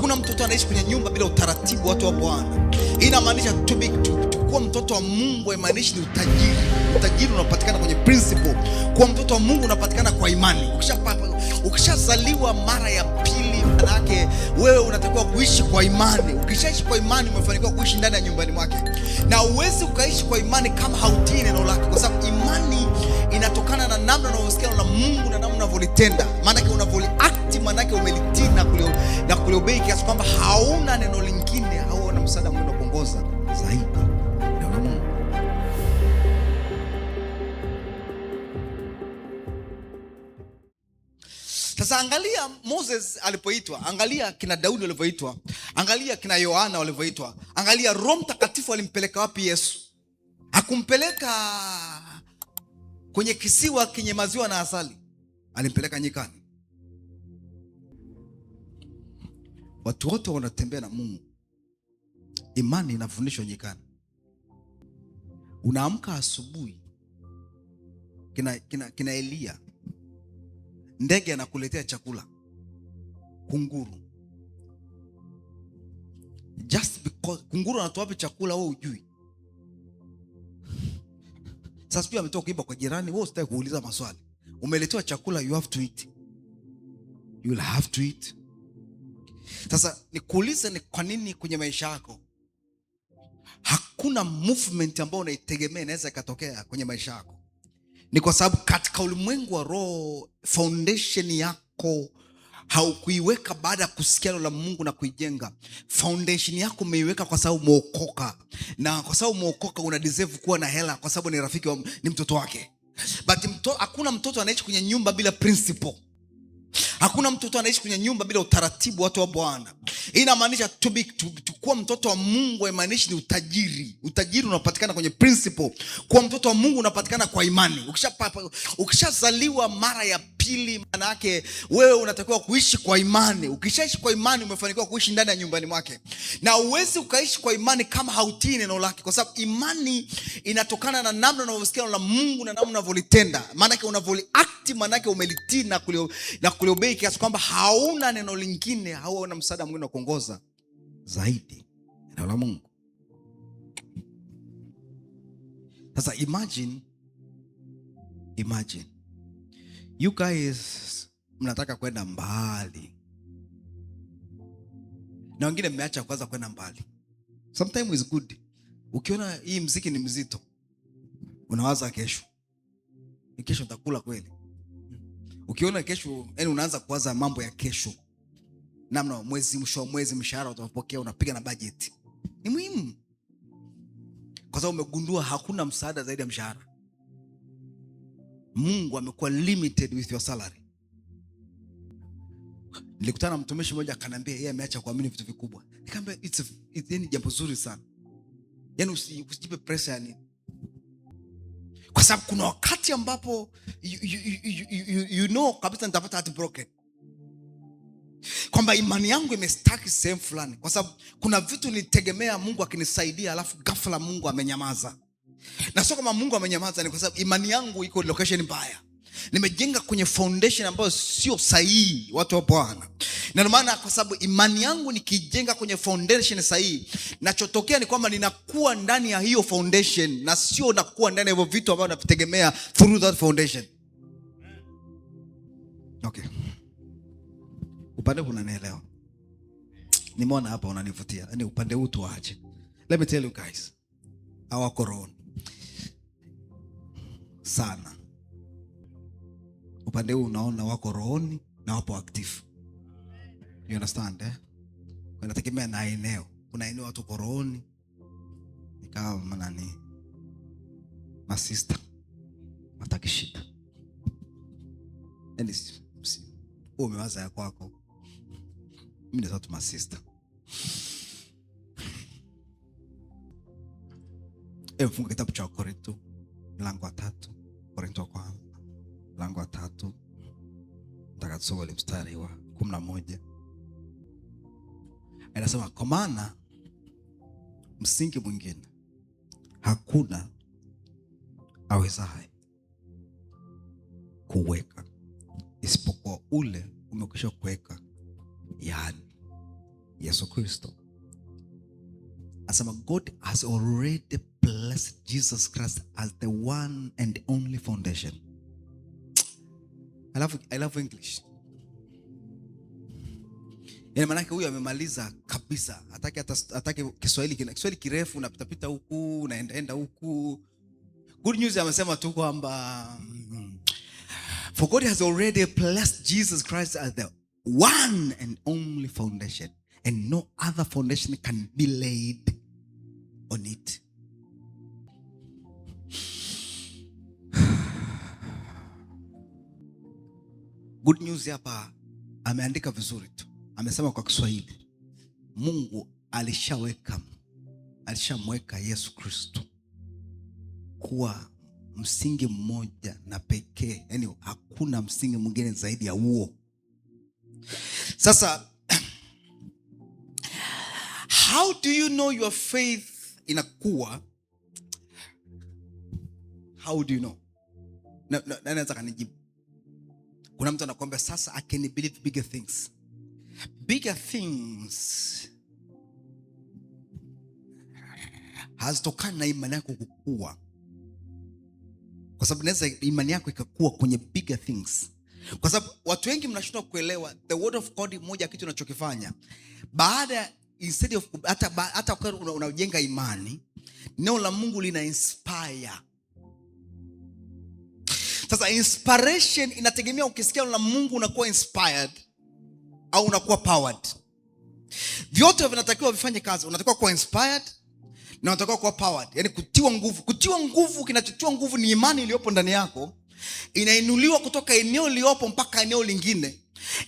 Hakuna mtoto anaishi kwenye nyumba bila utaratibu watu wa Bwana. Inamaanisha kuwa mtoto wa Mungu haimaanishi ni utajiri. Utajiri unapatikana kwenye principle. Kuwa mtoto wa Mungu unapatikana kwa imani. Ukishazaliwa mara ya pili, maana yake wewe unatakiwa kuishi kwa imani. Ukishaishi kwa imani, umefanikiwa kuishi ndani ya nyumbani mwake. Na uwezi ukaishi kwa imani kama hautii neno lake, kwa sababu imani inatokana na namna unavyosikia na Mungu na namna unavyolitenda. Maana yake unavyoliact, maana yake umelitii na kuliobei kiasi kwamba hauna neno lingine au una msaada mwingine wa kuongoza zaidi neno la Mungu. Sasa angalia Moses alipoitwa, angalia kina Daudi walivyoitwa, angalia kina Yohana walivyoitwa, angalia Roho Mtakatifu alimpeleka wapi Yesu. Hakumpeleka kwenye kisiwa kenye maziwa na asali, alimpeleka nyikani. Watu wote wanatembea na Mungu, imani inafundishwa nyikani. Unaamka asubuhi, kina Elia, ndege anakuletea chakula, kunguru. Just because kunguru anatoa wapi chakula wewe hujui. Sasa pia ametoka kuiba kwa jirani, wewe usitaki kuuliza maswali. Umeletewa chakula, you have to eat. You will have to eat. Sasa nikuulize, ni kwa nini kwenye maisha yako hakuna movement ambayo unaitegemea inaweza ikatokea kwenye maisha yako? Ni kwa sababu katika ulimwengu wa roho, foundation yako haukuiweka baada ya kusikia neno la Mungu na kuijenga. Foundation yako umeiweka kwa sababu umeokoka, na kwa sababu umeokoka una deserve kuwa na hela kwa sababu ni rafiki ni mtoto wake. But hakuna mtoto anaishi kwenye nyumba bila principle. Hakuna mtoto anaishi kwenye nyumba bila utaratibu watu wa Bwana. Inamaanisha kuwa mtoto wa Mungu haimaanishi ni utajiri. Utajiri unapatikana kwenye principle. Kuwa mtoto wa Mungu unapatikana kwa imani. Ukishazaliwa mara ya pili, maana yake wewe unatakiwa kuishi kwa imani. Ukishaishi kwa imani, umefanikiwa kuishi ndani ya nyumbani mwake. Na uwezi ukaishi kwa imani kama hautii neno lake, kwa sababu imani inatokana na namna unavyosikia neno la Mungu na namna unavyolitenda. Maana yake unavyoliact, maana yake umelitii na kuliobei kiasi kwamba hauna neno lingine, hauna msaada mwingine wa kuongoza zaidi neno la Mungu. Sasa imagine you guys mnataka kwenda mbali, na wengine mmeacha kwanza kwenda mbali. Sometimes is good. Ukiona hii mziki ni mzito, unawaza kesho utakula kweli. Ukiona kesho, yani unaanza kuwaza mambo ya kesho, namna mwisho wa mwezi mshahara utapokea, unapiga na budget. Ni muhimu kwa sababu umegundua hakuna msaada zaidi ya mshahara. Mungu amekuwa limited with your salary. Nilikutana na mtumishi mmoja akaniambia yeye ameacha kuamini vitu vikubwa. Nikamwambia it's jambo zuri sana. Yani usijipe pressure yani. Kwa sababu kuna wakati ambapo you know kabisa nitapata heart broken, kwamba imani yangu imestaki sehemu fulani, kwa sababu kuna vitu nilitegemea Mungu akinisaidia, alafu ghafla Mungu amenyamaza. Na sio kama Mungu amenyamaza, ni kwa sababu imani yangu iko location mbaya. Nimejenga kwenye foundation ambayo sio sahihi watu wa Bwana. Na ndio maana kwa sababu imani yangu nikijenga kwenye foundation sahihi, nachotokea ni kwamba ninakuwa ndani ya hiyo foundation na sio nakuwa ndani ya hivyo vitu ambavyo navitegemea through that foundation. Okay. Upande huu unanielewa? Nimeona hapa unanivutia. Yaani upande huu tuache. Let me tell you guys. Hawako roho sana. Upande huu unaona wako rohoni na wapo active. You understand Unategemea na eneo. Kuna eneo watu wako rohoni, ikawa manani masista mataki shida. Yaani umewaza ya kwako, mimi ndio watu masista. Funga kitabu cha Korinto mlango wa 3. Korinto wa kwanza mlango wa 3. Nataka tusome ile mstari wa 11. Anasema kwa maana msingi mwingine hakuna awezaye kuweka isipokuwa ule umekwisha kuweka, yani Yesu Kristo. Asema God has already blessed Jesus Christ as the one and only foundation. I love English. Yaani maana yake huyu amemaliza kabisa. Hataki Kiswahili kirefu na pitapita huku naenda huku. Good news amesema tu kwamba for God has already blessed Jesus Christ as the one and only foundation, and no other foundation can be laid on it. Good news hapa ameandika vizuri tu. Amesema kwa Kiswahili, Mungu alishamweka Yesu Kristo kuwa msingi mmoja na pekee. Yaani hakuna msingi mwingine zaidi ya huo. Sasa how do you know your faith inakuwa? How do you know? Naweza kanijibu. Kuna mtu anakuambia sasa I can believe bigger things. Bigger things hazitokana na imani yako kukua. Kwa sababu naweza imani yako ikakua kwenye bigger things. Kwa sababu watu wengi mnashindwa kuelewa the word of God. Moja kitu unachokifanya baada, instead of hata unajenga imani, neno la Mungu lina inspire. Sasa inspiration inategemea, ukisikia neno la Mungu unakuwa inspired au unakuwa powered. Vyote vinatakiwa vifanye kazi. Unatakiwa kuwa inspired na unatakiwa kuwa powered. Yaani kutiwa nguvu. Kutiwa nguvu, kinachotiwa nguvu ni imani iliyopo ndani yako. Inainuliwa kutoka eneo lililopo mpaka eneo lingine.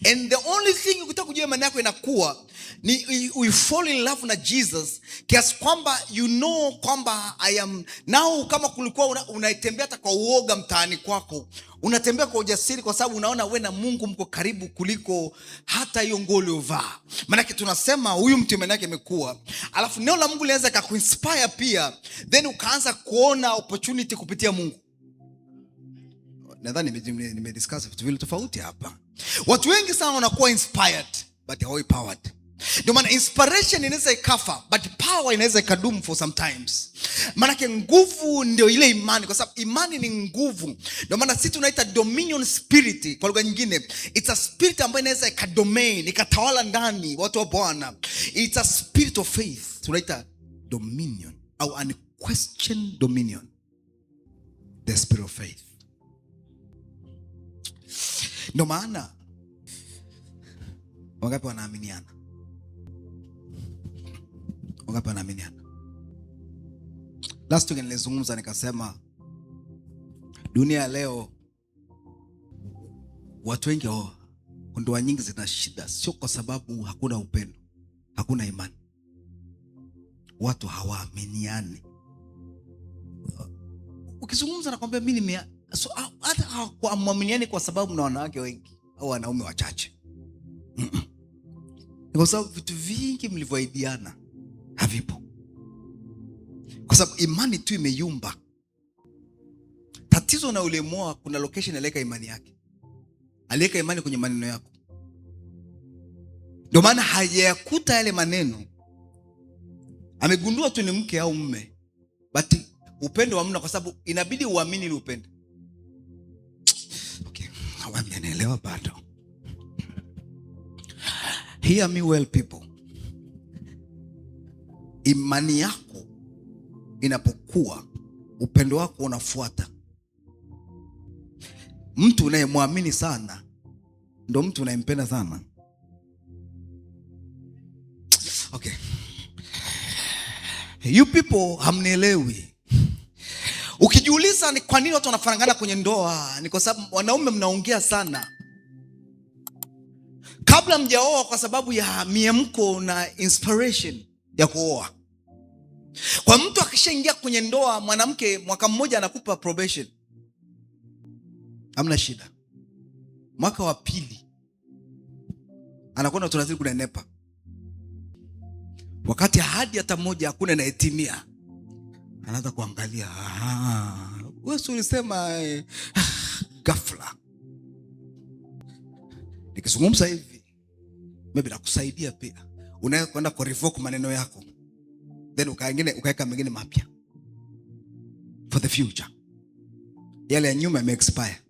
And the only thing ukitaka kujua imani yako inakuwa ni we fall in love na Jesus, kiasi kwamba you know kwamba I am now. Kama kulikuwa unatembea hata kwa uoga mtaani kwako, unatembea kwa ujasiri kwa sababu unaona wewe na Mungu mko karibu kuliko hata hiyo nguo uliyovaa. Maana tunasema huyu mtu imani yake imekuwa. Alafu neno la Mungu linaweza kukuinspire pia, then ukaanza kuona opportunity kupitia Mungu. Nadhani nimediscuss vitu vile tofauti hapa. Watu wengi sana wanakuwa inspired but hawai powered. Ndio maana inspiration inaweza ikafa but power inaweza ikadumu for sometimes. Maana nguvu ndio ile imani, kwa sababu imani ni nguvu. Ndio maana sisi tunaita dominion spirit kwa lugha nyingine. It's a spirit ambayo inaweza ikadomain, ikatawala ndani watu wa Bwana. It's a spirit of faith. Tunaita dominion au unquestioned dominion. The spirit of faith. Ndio maana wangapi wanaaminiana? Wangapi wanaaminiana? Last week nilizungumza nikasema dunia leo watu wengi ndoa nyingi zina shida, sio kwa sababu hakuna upendo, hakuna imani. Watu hawaaminiani. Ukizungumza nakwambia mimi hata hawaaminiani kwa sababu na wanawake wengi au wanaume wachache. Ni kwa sababu vitu vingi mlivyoahidiana havipo. Kwa sababu imani tu imeyumba. Tatizo na ulemoa, kuna location aleka imani yake. Aliweka imani kwenye maneno yako. Ndio maana hajayakuta yale maneno. Amegundua tu ni mke au mume. But upendo hamna, kwa sababu inabidi uamini ili upende. Okay, hawanielewa bado. Hear me well people. Imani yako inapokuwa, upendo wako unafuata. Mtu unayemwamini sana ndio mtu unayempenda sana. Okay. You people hamnielewi. Ukijiuliza ni kwa nini watu wanafarangana kwenye ndoa, ni kwa sababu wanaume mnaongea sana kabla mjaoa, kwa sababu ya miamko na inspiration ya kuoa. Kwa mtu akishaingia kwenye ndoa, mwanamke mwaka mmoja anakupa probation, hamna shida. Mwaka wa pili anakuwa tunazidi kunenepa, wakati ahadi hata moja hakuna inahitimia. Anaanza kuangalia, wewe ulisema ghafla. Nikizungumza hivi maybe nakusaidia pia. unaweza kwenda ku revoke maneno yako, then ukaweka mengine mapya for the future. Yale ya nyuma yame expire.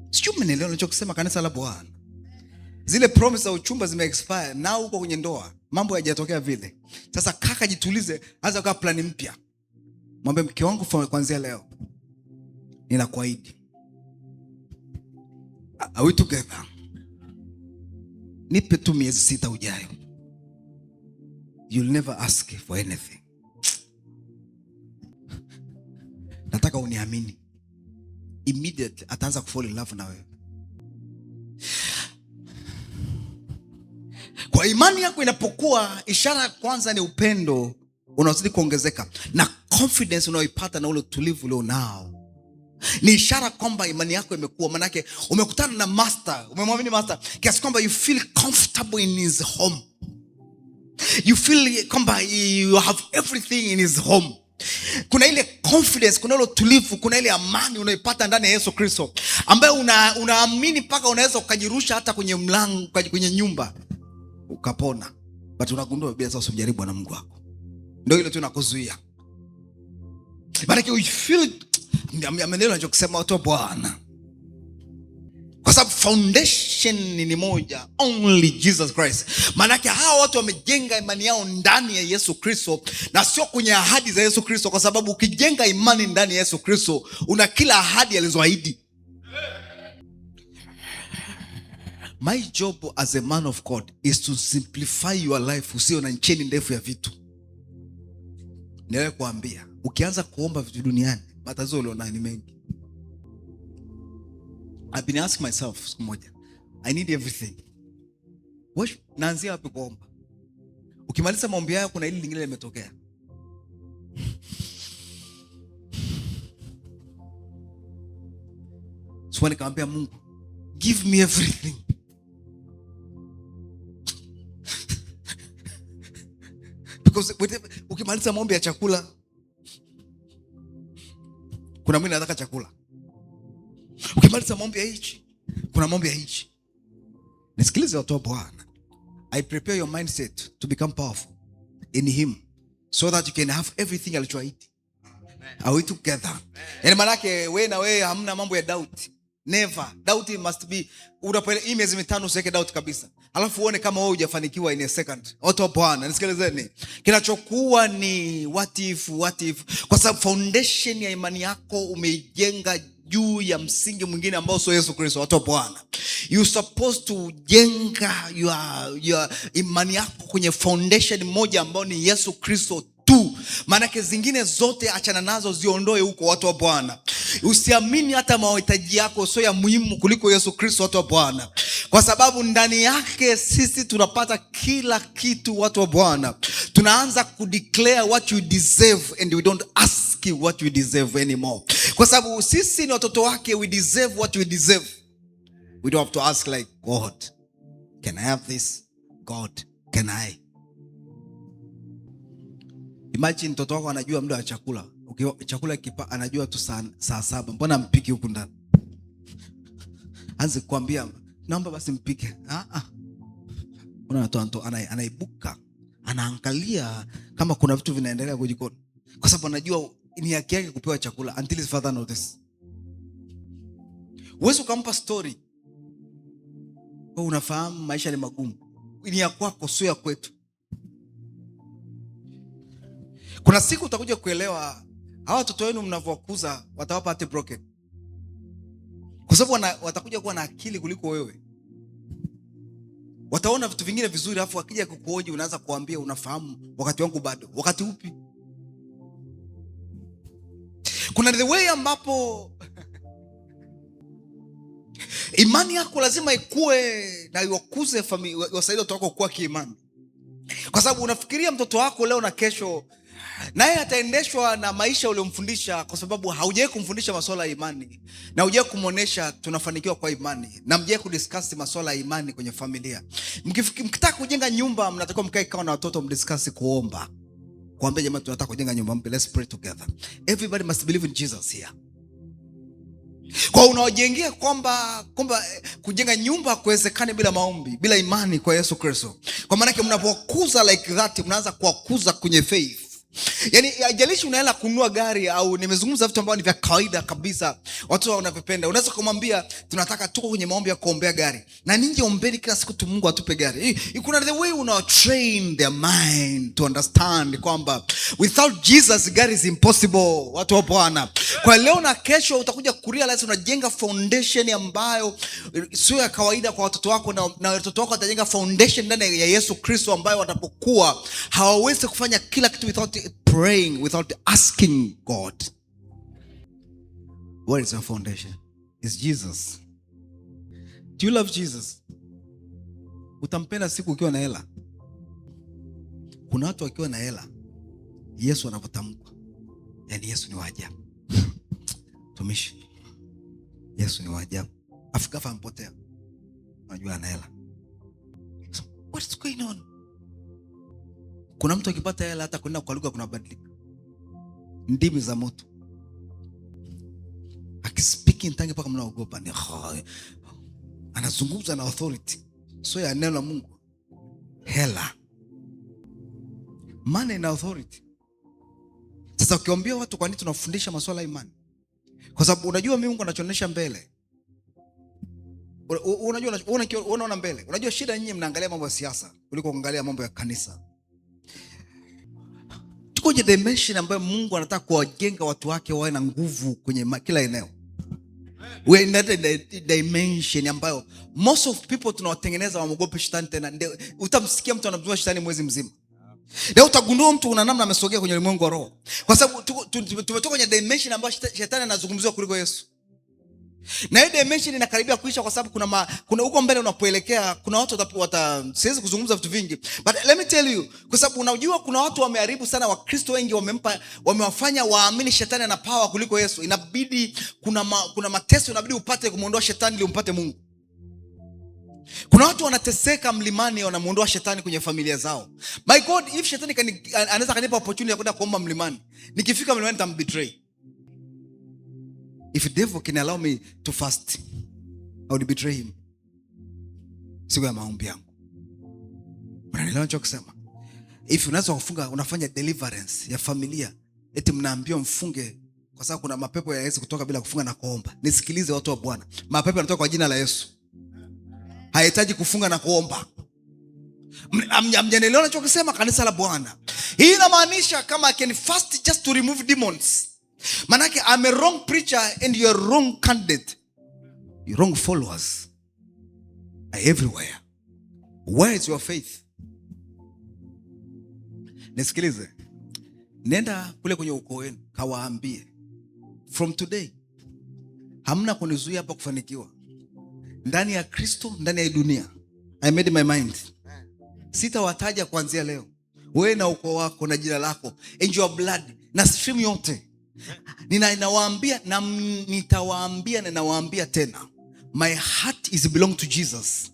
Sio mnaelewa ninachosema, kanisa la Bwana? Zile promise za uchumba zime expire, na uko kwenye ndoa, mambo hayajatokea vile. Sasa kaka, jitulize, anza kwa plan mpya. Mwambie mke wangu, kuanzia leo ninakuahidi, are we together? Nipe tu miezi 6 ujayo. You'll never ask for anything. Nataka uniamini. Immediately ataanza kufall in love na wewe. Kwa imani yako inapokuwa, ishara ya kwanza ni upendo unaozidi kuongezeka, na confidence unaoipata na ule utulivu ule nao ni ishara kwamba imani yako imekuwa. Manake umekutana na master, umemwamini master kiasi kwamba you feel comfortable in his home. You feel kwamba you have everything in his home. Kuna ile confidence, kuna ile utulivu, kuna ile amani unaipata ndani ya Yesu Kristo, ambaye unaamini mpaka unaweza ukajirusha hata kwenye mlango, kwenye nyumba ukapona. But unagundua bila sasa usijaribu na Mungu wako. Ndio ile tu inakuzuia. Maana you feel maneno yanachosema watu wa Bwana. Kwa sababu foundation ni moja, only Jesus Christ. Maana hao watu wamejenga imani yao ndani ya Yesu Kristo na sio kwenye ahadi za Yesu Kristo, kwa sababu ukijenga imani ndani ya Yesu Kristo una kila ahadi alizoahidi. My job as a man of God is to simplify your life. Usio na ncheni ndefu ya vitu. Niwe kuambia, ukianza kuomba vitu duniani, matatizo ulionayo ni mengi. I've been asking myself siku moja, I need everything. Naanzia wapi kuomba? Ukimaliza maombi yako kuna hili lingine limetokea. So nikamwambia Mungu, give me everything. Because ukimaliza maombi ya chakula, kuna mwingine anataka chakula. Ukimaliza maombi ya hichi, kuna maombi ya hichi. Nisikilize watu wa Bwana. I prepare your mindset to become powerful in him, so that you can have everything alichoahidi. Are we together? Yaani maana yake wewe na wewe hamna mambo ya doubt. Never. Doubt must be, unapoele miezi 5 usiweke doubt kabisa. Alafu uone kama wewe hujafanikiwa in a second. Watu wa Bwana, nisikilizeni. Kinachokuwa ni what if. Kwa sababu foundation ya imani yako umeijenga juu ya msingi mwingine ambao sio Yesu Kristo. Watu wa Bwana, you supposed to jenga your imani yako kwenye foundation moja ambao ni Yesu Kristo tu. Maana zingine zote achana nazo, ziondoe huko. Watu wa Bwana, usiamini hata mahitaji yako sio ya muhimu kuliko Yesu Kristo. Watu wa Bwana, kwa sababu ndani yake sisi tunapata kila kitu. Watu wa Bwana, tunaanza kudeclare what you deserve and we don't ask you what you deserve anymore. Kwa sababu sisi ni watoto wake, we deserve what we deserve. We don't have to ask like, God, can I have this? God, can I? Imagine mtoto wako anajua muda wa chakula. Chakula kipa anajua tu saa 7. Mbona mpiki huku ndani? Anze kuambia, naomba basi mpike. Unatoa anaibuka, anaangalia kama kuna vitu vinaendelea kwa jikoni. Kwa sababu anajua ni haki yake kupewa chakula until his father notice. Wewe ukampa story. Wewe unafahamu maisha ni magumu. Ni ya kwako, sio ya kwetu. Kuna siku utakuja kuelewa hawa watoto wenu mnavyokuza watawapa hati broken. Kwa sababu watakuja kuwa na akili kuliko wewe. Wataona vitu vingine vizuri, afu akija kukuoji unaanza kuambia unafahamu wakati wangu bado. Wakati upi? Kuna the way ambapo imani yako lazima ikue na iwakuze familia, wasaidie watoto wako kukua kiimani. Kwa sababu unafikiria mtoto wako leo na kesho naye ataendeshwa na maisha uliyomfundisha, kwa sababu haujawahi kumfundisha masuala ya imani na haujawahi kumuonesha tunafanikiwa kwa imani, na mjawahi kudiscuss masuala ya imani kwenye familia. Mkitaka kujenga nyumba, mnatakiwa mkae kama na watoto mdiscuss kuomba. Kuambia jamani, tunataka kujenga nyumba mpya, let's pray together. Everybody must believe in Jesus here. Kwa unaojengea kwamba kujenga nyumba kuwezekane bila maombi, bila imani kwa Yesu Kristo. Kwa maana yake mnapokuza like that, mnaanza kuwakuza kwenye faith. Yaani haijalishi unaela kununua gari au nimezungumza vitu ambavyo ni vya kawaida kabisa watu wanavipenda. Unaweza kumwambia tunataka tuko kwenye maombi ya kuombea gari. Na ninyi ombeni kila siku tu Mungu atupe gari. Kuna the way una train their mind to understand kwamba without Jesus gari is impossible. Watu wa Bwana. Kwa leo na kesho utakuja kurealize unajenga foundation ambayo sio ya kawaida kwa watoto wako, na watoto wako watajenga foundation ndani ya Yesu Kristo ambayo watapokuwa hawawezi kufanya kila kitu without praying, without asking God. What is your foundation? It's Jesus. Do you love Jesus? Utampenda siku ukiwa na hela. Kuna watu wakiwa na hela, Yesu anapotamkwa, yani Yesu ni wa ajabu. Tumishi, Yesu ni wa ajabu. Afika ampotea, unajua ana hela. So, what's going on? Kuna mtu akipata hela hata kwenda kwa lugha kuna badilika. Ndimi za moto. Akispeak tongue mpaka mnaogopa ni anazungumza na authority. So ya neno la Mungu. Hela. Money na authority. Sasa ukiombea watu kwa nini tunafundisha masuala ya imani? Kwa sababu unajua Mungu anachoonyesha mbele. Unaona mbele. Unajua shida nyinyi mnaangalia mambo ya siasa kuliko kuangalia mambo ya kanisa. Tuko kwenye dimension ambayo Mungu anataka kuwajenga watu wake wawe na nguvu kwenye kila eneo. We in that dimension ambayo most of people tunawatengeneza wamogope shetani tena. Utamsikia mtu anamjua shetani mwezi mzima. Leo utagundua mtu una namna amesogea kwenye ulimwengu wa roho. Kwa sababu tumetoka kwenye dimension ambayo shetani anazungumziwa kuliko Yesu. Na hiyo dimension inakaribia kuisha kwa sababu kuna huko mbele unapoelekea kuna watu siwezi kuzungumza vitu vingi. But let me tell you, kwa sababu unajua kuna watu wameharibu sana, Wakristo wengi wamewafanya waamini shetani ana power kuliko Yesu. Inabidi kuna mateso inabidi upate kumuondoa shetani ili umpate Mungu. Kuna watu wanateseka mlimani wanamuondoa shetani kwenye familia zao. My God, if shetani anaweza kanipa opportunity ya kwenda kuomba mlimani, nikifika mlimani nitambetray. If the devil can allow me to fast, I would betray him. Siku ya maombi yangu. Unaelewa ninachosema? If unaweza kufunga, unafanya deliverance ya familia, eti mnaambiwa mfunge kwa sababu kuna mapepo ya Yesu kutoka bila kufunga na kuomba. Nisikilize watu wa Bwana. Mapepo yanatoka kwa jina la Yesu. Hahitaji kufunga na kuomba. Mjanielewa ninachosema kanisa la Bwana? Hii inamaanisha kama I can fast just to remove demons. Manake I'm a wrong preacher and you're a wrong candidate. You're wrong followers are everywhere. Where is your faith? Nisikilize. Nenda kule kwenye ukoo wenu kawaambie, from today hamna kunizuia hapa kufanikiwa. Ndani ya Kristo, ndani ya dunia. I made my mind. Sitawataja kuanzia leo. Wewe na ukoo wako na jina lako, and your blood na stream yote. Ninawaambia na nitawaambia na nawaambia tena. My heart is belong to Jesus.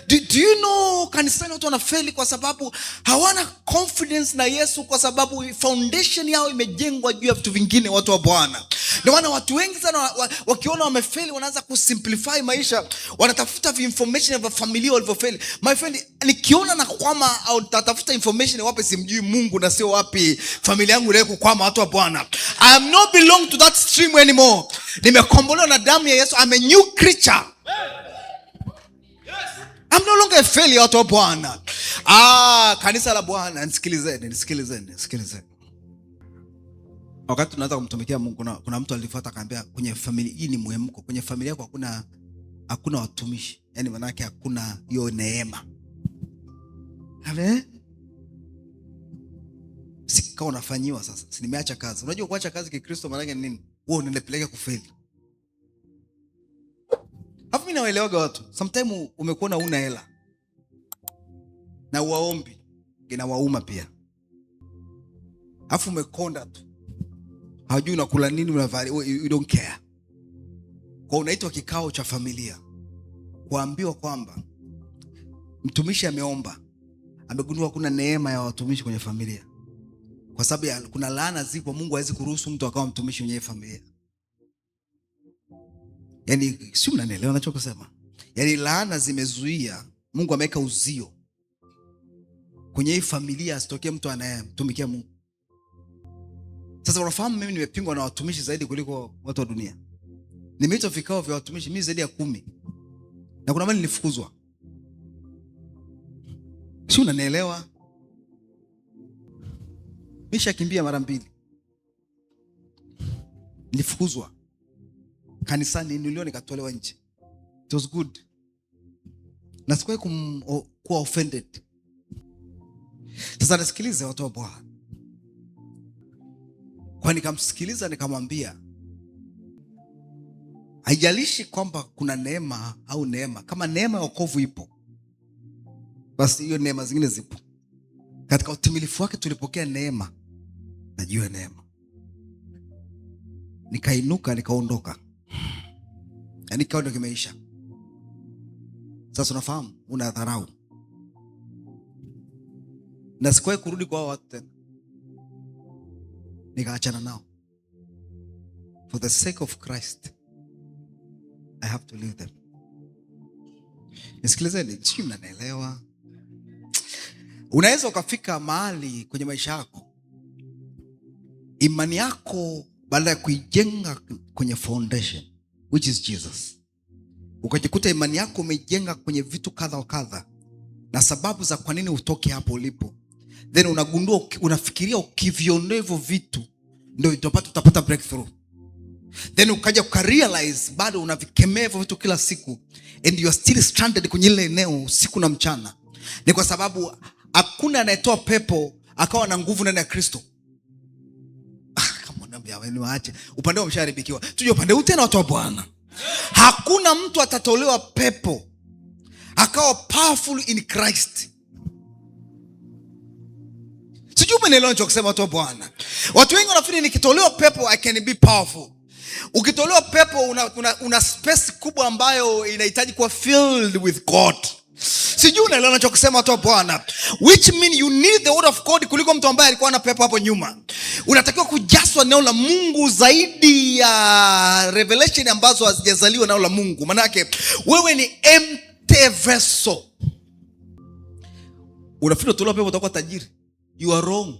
Do you know kanisani watu wanafeli kwa sababu hawana confidence na Yesu, kwa sababu foundation yao imejengwa juu ya vitu vingine, watu wa Bwana. Ndio maana watu wengi sana wakiona wamefeli wanaanza kusimplify maisha, wanatafuta information ya familia walivyofeli. My friend, nikiona na kwama au tatafuta information wapi simjui Mungu na sio wapi familia yangu ile kukwama, watu wa Bwana. I am not belong to that stream anymore. Nimekombolewa na damu ya Yesu. I'm a new creature. I'm no longer a failure, watu wa Bwana. Kanisa la Bwana, nisikilizeni. Wakati tunaanza kumtumikia Mungu, kuna mtu alifuata akaambia kwenye familia hii ni muhemko. Kwenye familia yako hakuna watumishi. Yaani maana yake hakuna hiyo neema. Amen. Sikao unafanyiwa sasa. Si nimeacha kazi. Unajua kuacha kazi kikristo maana yake nini? Wewe unanipeleka kufeli. Hapo mimi naelewaga watu. Sometimes umekuona una hela. Na uwaombi inawauma pia. Alafu umekonda tu. Hajui unakula nini, unavali, you don't care. Kwa unaitwa kikao cha familia. Kuambiwa kwamba mtumishi ameomba, amegundua kuna neema ya watumishi kwenye familia. Kwa sababu kuna laana zipo, Mungu hawezi kuruhusu mtu akawa mtumishi kwenye familia. Yaani si mnanielewa ninachosema? Yaani laana zimezuia, Mungu ameweka uzio kwenye hii familia asitokee mtu anayemtumikia Mungu. Sasa unafahamu mimi nimepingwa na watumishi zaidi kuliko watu wa dunia. Nimeitwa vikao vya watumishi mimi zaidi ya 10. Na kuna mali nilifukuzwa. Si unanielewa? Nishakimbia mara 2. Nilifukuzwa. Kanisani niliona nikatolewa nje. It was good. Na sikuwahi kuwa offended. Sasa nasikiliza watu wa Bwana. Kwa nikamsikiliza nikamwambia, haijalishi kwamba kuna neema au neema. Kama neema ya wokovu ipo, basi hiyo neema zingine zipo. Katika utimilifu wake tulipokea neema na juu ya neema. Nikainuka nikaondoka. Yaani kaondo kimeisha. Sasa unafahamu unadharau. Na sikuwahi kurudi kwa watu tena. Nikaachana nao. For the sake of Christ, I have to leave them. Nisikilizeni, sio mnanielewa? Unaweza ukafika mahali kwenye maisha yako, imani yako baada ya kuijenga kwenye foundation which is Jesus, ukajikuta imani yako umeijenga kwenye vitu kadha wa kadha na sababu za kwa nini utoke hapo ulipo. Then unagundua, unafikiria ukiviondoa hivyo vitu ndio utapata breakthrough. Then ukaja ukarealize bado unavikemea hivyo vitu kila siku and you are still stranded kwenye ile eneo usiku na mchana. Ni kwa sababu hakuna anayetoa pepo akawa na nguvu ndani ya Kristo. Kama unambia wewe waache, upande wao umesharibikiwa. Tuje upande huu tena, watu wa Bwana. Hakuna mtu atatolewa pepo akawa powerful in Christ. Sijui umeelewa ninachosema, watu wa Bwana. Watu wengi wanafikiri nikitolewa pepo I can be powerful. Ukitolewa pepo una space kubwa ambayo inahitaji kuwa filled with God. Sijui unaelewa ninachosema, watu wa Bwana. Which mean you need the word of God kuliko mtu ambaye alikuwa na pepo hapo nyuma. Unatakiwa kujazwa neno la Mungu zaidi ya revelation ambazo hazijazaliwa neno la Mungu. Maana yake wewe ni empty vessel. Unafikiri utolewa pepo utakuwa tajiri? You are wrong.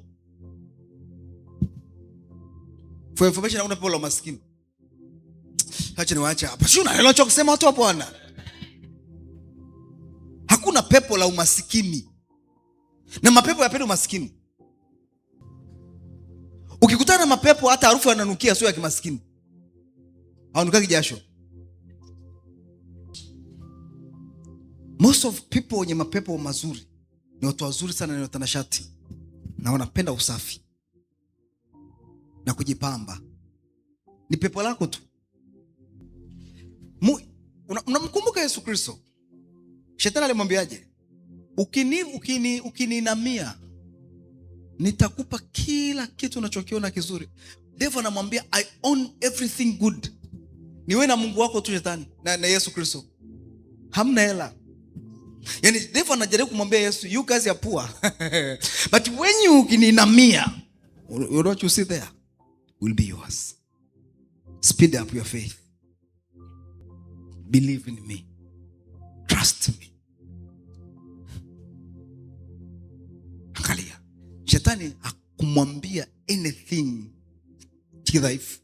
For information, hakuna pepo la maskini. Acha niwaache hapa. Sio unaelewa ninachosema, watu wa Bwana. Hakuna pepo la umasikini. Na mapepo yapenda umasikini. Ukikutana na mapepo hata harufu yananukia sio ya kimaskini. Haunukaki jasho. Most of people wenye mapepo mazuri ni watu wazuri sana, ni watanashati. Na wanapenda usafi na kujipamba. Ni pepo lako tu. Unamkumbuka Yesu Kristo? Shetani alimwambiaje? Ukininamia nitakupa kila kitu unachokiona kizuri. Devil anamwambia I own everything good. Ni wewe na Mungu wako tu shetani na Yesu Kristo. Hamna hela. Yaani devil anajaribu kumwambia Yesu, you guys are poor. But when you kininamia, what you see there will be yours. Speed up your faith. Believe in me. Trust me. Angalia, shetani hakumwambia anything kidhaifu.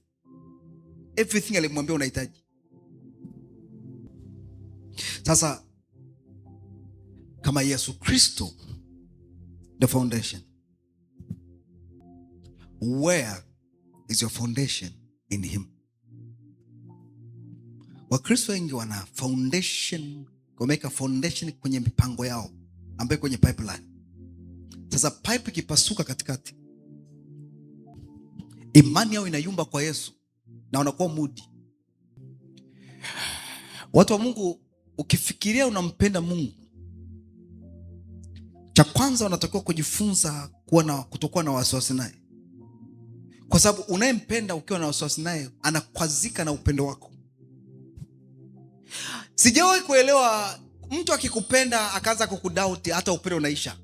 Everything alimwambia unahitaji. Sasa kama Yesu Kristo the foundation, where is your foundation in him? Wakristo wengi wana foundation, wameka foundation kwenye mipango yao ambayo kwenye pipeline. Sasa pipe ikipasuka katikati, imani yao inayumba kwa Yesu na wanakuwa mudi. Watu wa Mungu, ukifikiria unampenda Mungu, cha kwanza unatakiwa kujifunza kutokuwa na wasiwasi naye. Kwa sababu unayempenda ukiwa na wasiwasi naye anakwazika na upendo wako. Sijawahi kuelewa mtu akikupenda akaanza kukudoubt hata upendo unaisha.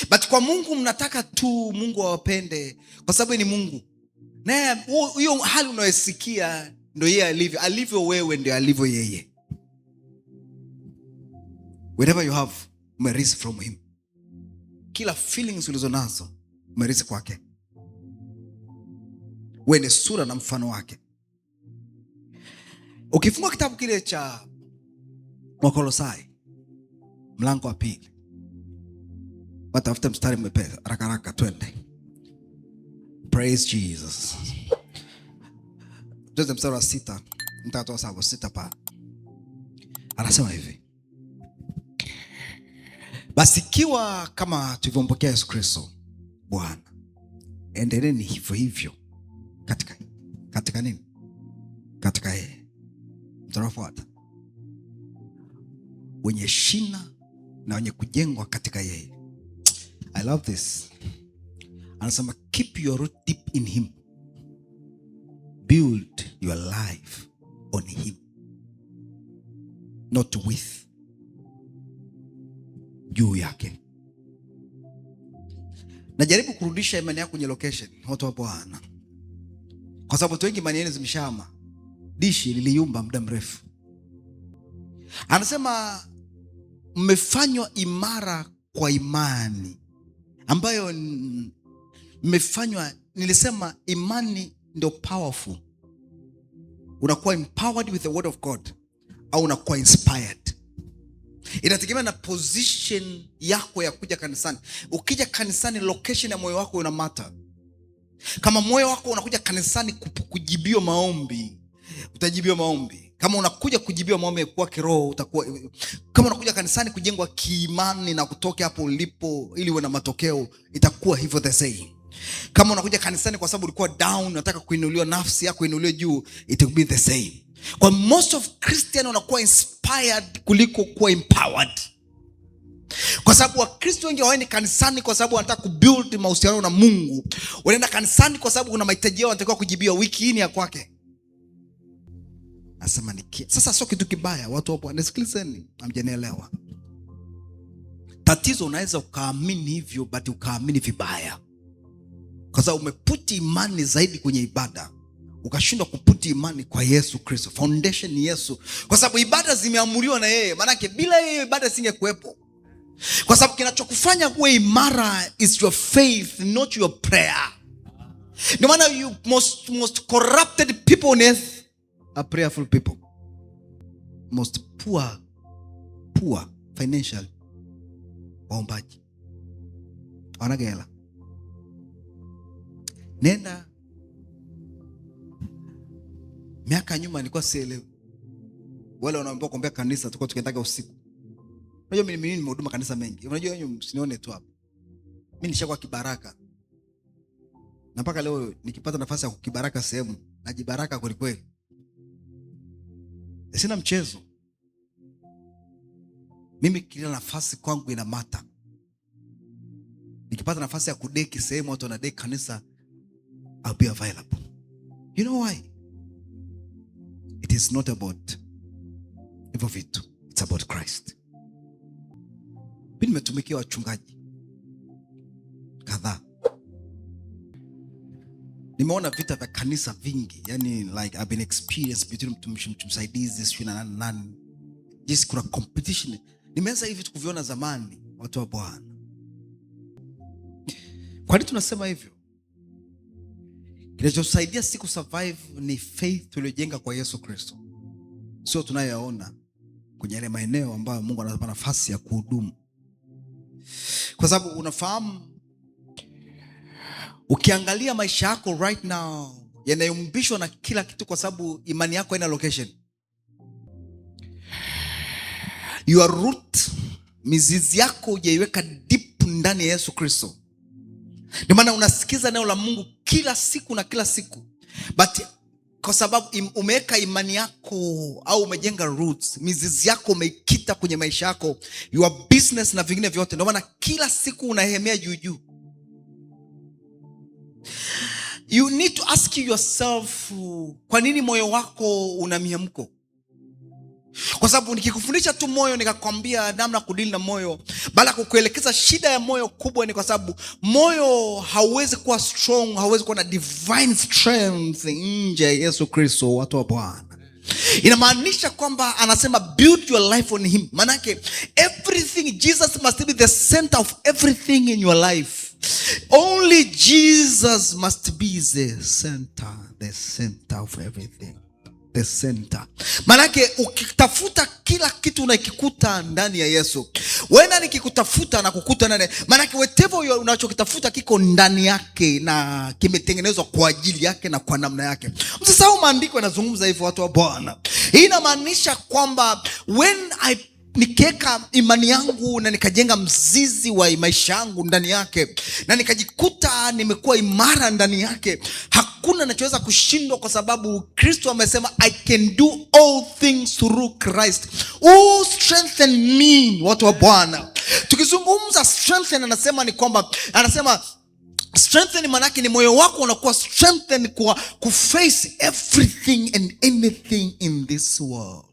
But kwa Mungu mnataka tu Mungu awapende kwa sababu ni Mungu. Na hiyo hali unayosikia ndio yeye alivyo. Alivyo wewe ndio alivyo yeye. Whatever you have, umerisi from him. Kila feelings ulizonazo umerisi kwake. Wewe ni sura na mfano wake. Ukifungua kitabu kile cha Wakolosai mlango wa 2, watafuta mstari mwepesi haraka twende. Praise Jesus. Tuanze mstari wa 6. Nitatoa sababu 6 pa. Anasema hivi: basi ikiwa kama tulivyompokea Yesu Kristo Bwana, endeleeni hivyo hivyo katika nini? Katika yeye. Mtafuata wenye shina na wenye kujengwa katika yeye. I love this. Anasema keep your root deep in him. Build your life on him, not with, juu yake. Najaribu kurudisha imani yako kwenye location, watu wa Bwana. Kwa sababu watu wengi imani yenu zimeshama. Dishi liliumba muda mrefu. Anasema mmefanywa imara kwa imani ambayo mmefanywa. Nilisema imani ndio powerful. Unakuwa empowered with the word of God au unakuwa inspired. Inategemea na position yako ya kuja kanisani. Ukija kanisani, location ya moyo wako una matter. Kama moyo wako unakuja kanisani kujibiwa maombi, utajibiwa maombi. Kama unakuja kujibiwa maombi kwa kiroho, utakuwa. Kama unakuja kanisani kujengwa kiimani na kutoka hapo ulipo ili uwe na matokeo, itakuwa hivyo the same. Kama unakuja kanisani kwa sababu ulikuwa down, unataka kuinuliwa, nafsi yako inuliwe juu, it will be the same. Kwa most of Christian wanakuwa inspired kuliko kuwa empowered. Kwa sababu Wakristo wengi hawaendi kanisani kwa sababu wanataka kubuild mahusiano na Mungu. Wanaenda kanisani kwa sababu kuna mahitaji yao wanatakiwa kujibiwa wiki hii ya kwake. Nasema sasa sio kitu kibaya, watu wapo nisikilizeni, hamjanielewa. Tatizo unaweza ukaamini hivyo but ukaamini vibaya. Kwa sababu umeputi imani zaidi kwenye ibada, ukashindwa kuputi imani kwa Yesu Kristo. Foundation ni Yesu. Kwa sababu ibada zimeamuriwa na yeye. Maana yake bila yeye ibada singekuepo. Kwa sababu kinachokufanya kuwa imara is your faith, not your prayer. No matter you most corrupted people on earth are prayerful people. Most poor financial waombaji. Wanagela. Nenda miaka nyuma nilikuwa sielewi. Wale wanaomba kuombea kanisa tulikuwa tukiendaga usiku. Unajua mimi nimehuduma kanisa mengi. Unajua nyinyi msinione tu hapa. Mimi nishakuwa kibaraka. Na mpaka leo nikipata nafasi ya kukibaraka sehemu, najibaraka kweli kweli. Sina mchezo. Mimi kila nafasi kwangu ina mata. Nikipata nafasi ya kudeki sehemu watu wanadeki kanisa, I'll be available. You know why? It is not about hivyo vitu. It's about Christ. Mimi nimetumikia wachungaji kadhaa. Nimeona vita vya kanisa vingi. Yani like I've been experienced between mtumishi msaidizi sio na nani. Just kuna competition. Nimeanza hivi tukuviona zamani, watu wa Bwana. Kwa nini tunasema hivyo? Kinachosaidia siku survive ni faith tuliyojenga kwa Yesu Kristo. Sio tunayoona kwenye yale maeneo ambayo Mungu anatupa nafasi ya kuhudumu. Kwa sababu unafahamu, ukiangalia maisha yako right now yanayumbishwa na kila kitu kwa sababu imani yako haina location. Your root, mizizi yako hujaiweka deep ndani ya Yesu Kristo. Ndio maana unasikiza neno la Mungu kila siku na kila siku. But kwa sababu umeweka imani yako au umejenga roots, mizizi yako umeikita kwenye maisha yako, your business na vingine vyote, ndio maana kila siku unahemea juu juu. You need to ask yourself, kwa nini moyo wako una mihemko? Kwa sababu nikikufundisha tu moyo nikakwambia namna kudili na moyo, bala kukuelekeza shida ya moyo kubwa, ni kwa sababu moyo hauwezi kuwa strong, hauwezi kuwa na divine strength nje ya Yesu Kristo, watu wa Bwana. Inamaanisha kwamba anasema build your life on him. Manake everything, Jesus must be the center of everything in your life. Only Jesus must be the center of everything. The center. Manake ukitafuta kila kitu unakikuta ndani ya Yesu. Wewe nikikutafuta na kukuta ndani. Manake whatever unachokitafuta kiko ndani yake na kimetengenezwa kwa ajili yake na kwa namna yake. Msisahau maandiko yanazungumza hivyo, watu wa Bwana. Hii inamaanisha kwamba nikiweka imani yangu na nikajenga mzizi wa maisha yangu ndani yake na nikajikuta nimekuwa imara ndani yake, hakuna nachoweza kushindwa, kwa sababu Kristo amesema I can do all things through Christ who strengthen me, watu wa Bwana. Tukizungumza strengthen, anasema strengthen manake ni moyo wako unakuwa strengthen kwa kuface everything and anything in this world.